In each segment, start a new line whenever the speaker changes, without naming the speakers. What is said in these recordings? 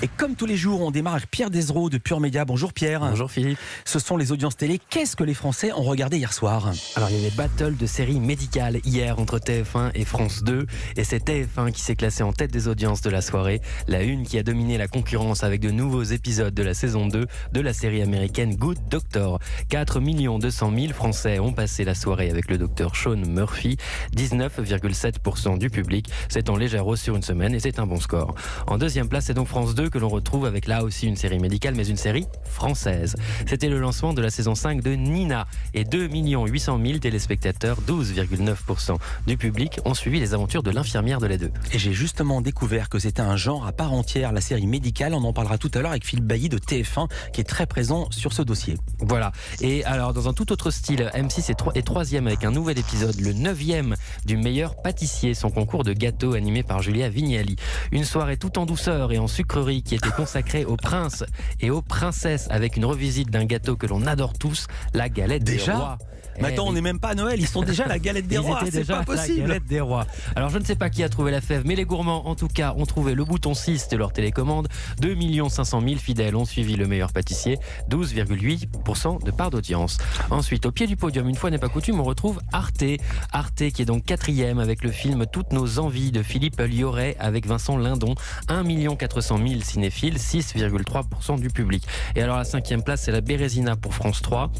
Et comme tous les jours, on démarre avec Pierre Desraux de Pure Média. Bonjour Pierre.
Bonjour Philippe.
Ce sont les audiences télé. Qu'est-ce que les Français ont regardé hier soir?
Alors il y avait battle de séries médicales hier entre TF1 et France 2. Et c'est TF1 qui s'est classé en tête des audiences de la soirée. La une qui a dominé la concurrence avec de nouveaux épisodes de la saison 2 de la série américaine Good Doctor. 4 200 000 Français ont passé la soirée avec le docteur Sean Murphy. 19,7% du public. C'est en légère hausse sur une semaine et c'est un bon score. En deuxième place, c'est donc France 2 que l'on retrouve avec là aussi une série médicale, mais une série française. C'était le lancement de la saison 5 de Nina et 2 800 000 téléspectateurs, 12,9% du public ont suivi les aventures de l'infirmière de lait 2.
Et j'ai justement découvert que c'était un genre à part entière, la série médicale. On en parlera tout à l'heure avec Philippe Bailly de TF1 qui est très présent sur ce dossier.
Voilà. Et alors, dans un tout autre style, M6 est troisième avec un nouvel épisode, le 9e du meilleur pâtissier, son concours de gâteaux animé par Julia Vignali. Une soirée tout en douceur et en sucrerie qui était consacrée aux princes et aux princesses avec une revisite d'un gâteau que l'on adore tous, la galette des rois.
Mais attends, on n'est même pas à Noël, ils sont déjà la galette des rois, c'est pas possible.
La galette des rois. Alors je ne sais pas qui a trouvé la fève, mais les gourmands en tout cas ont trouvé le bouton 6 de leur télécommande. 2 500 000 fidèles ont suivi le meilleur pâtissier, 12,8% de part d'audience. Ensuite, au pied du podium, une fois n'est pas coutume, on retrouve Arte. Arte qui est donc 4e avec le film Toutes nos envies de Philippe Liorey avec Vincent Lindon. 1 400 000 cinéphiles, 6,3% du public. Et alors la 5e place, c'est la Bérésina pour France 3.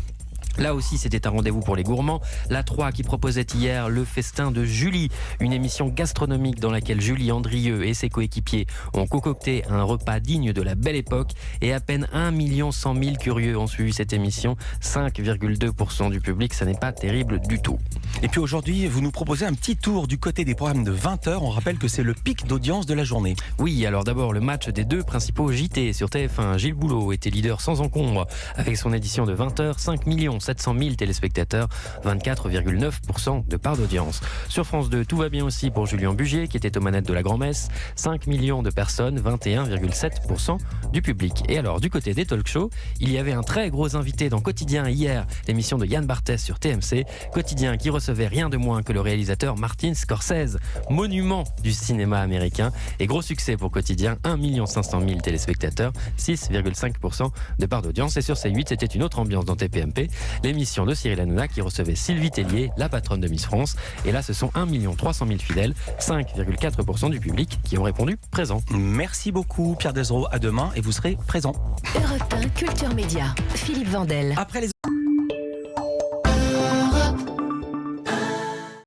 Là aussi, c'était un rendez-vous pour les gourmands. La 3 qui proposait hier le festin de Julie, une émission gastronomique dans laquelle Julie Andrieux et ses coéquipiers ont concocté un repas digne de la belle époque. Et à peine 1 100 000 curieux ont suivi cette émission, 5,2% du public, ça n'est pas terrible du tout.
Et puis aujourd'hui, vous nous proposez un petit tour du côté des programmes de 20h. On rappelle que c'est le pic d'audience de la journée.
Oui, alors d'abord le match des deux principaux JT sur TF1. Gilles Boulot était leader sans encombre avec son édition de 20h, 5 700 000 téléspectateurs, 24,9% de part d'audience. Sur France 2, tout va bien aussi pour Julien Bugier qui était aux manettes de la grand-messe. 5 millions de personnes, 21,7% du public. Et alors, du côté des talk-shows, il y avait un très gros invité dans Quotidien hier, l'émission de Yann Barthès sur TMC. Quotidien qui recevait rien de moins que le réalisateur Martin Scorsese, monument du cinéma américain. Et gros succès pour Quotidien, 1 500 000 téléspectateurs, 6,5% de part d'audience. Et sur C8, c'était une autre ambiance dans TPMP. L'émission de Cyril Hanouna qui recevait Sylvie Tellier, la patronne de Miss France. Et là, ce sont 1 300 000 fidèles, 5,4% du public qui ont répondu présent.
Merci beaucoup Pierre Desraux, à demain et vous serez présent.
Europe 1 Culture Média, Philippe Vandel.
Après les